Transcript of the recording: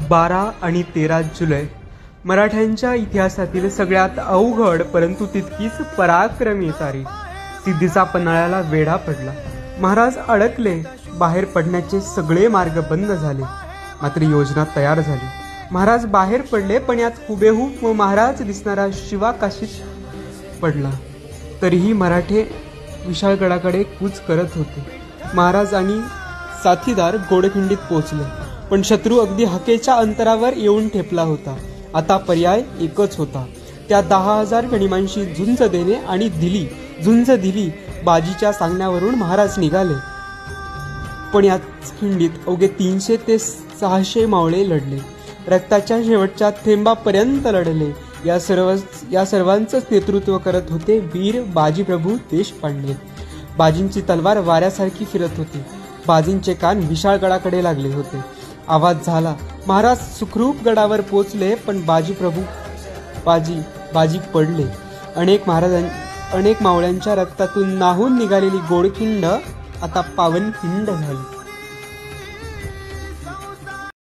12 आणि 13 जुलै मराठ्यांच्या इतिहासातील सगळ्यात अवघड परंतु तितकीच पराक्रमी तारीख. सिद्धीचा पन्हाळ्याला वेढा पडला. महाराज अडकले. बाहेर पडण्याचे सगळे मार्ग बंद झाले. मात्र योजना तयार झाली. महाराज बाहेर पडले, पण यात हुबेहूब महाराज दिसणारा शिवा काशीत पडला. तरीही मराठे विशाळगडाकडे कूच करत होते. महाराज आणि साथीदार गोडखिंडीत पोहोचले, पण शत्रू अगदी हाकेच्या अंतरावर येऊन ठेपला होता. आता पर्याय एकच होता, त्या 10,000 गनिमांशी झुंज देणे. आणि झुंज दिली. बाजीच्या सांगण्यावरून महाराज निघाले, पण याच खिंडीत अवघे 300 ते 600 मावळे लढले. रक्ताच्या शेवटच्या थेंबापर्यंत लढले. या सर्वांचंच नेतृत्व करत होते वीर बाजीप्रभू देशपांडे. बाजींची तलवार वाऱ्यासारखी फिरत होती. बाजींचे कान विशाळगडाकडे लागले होते. आवाज झाला. महाराज सुखरूप गडावर पोचले, पण बाजी पडले. अनेक मावळ्यांच्या रक्तातून नाहून निघालेली गोडखिंड आता पावनखिंड झाली.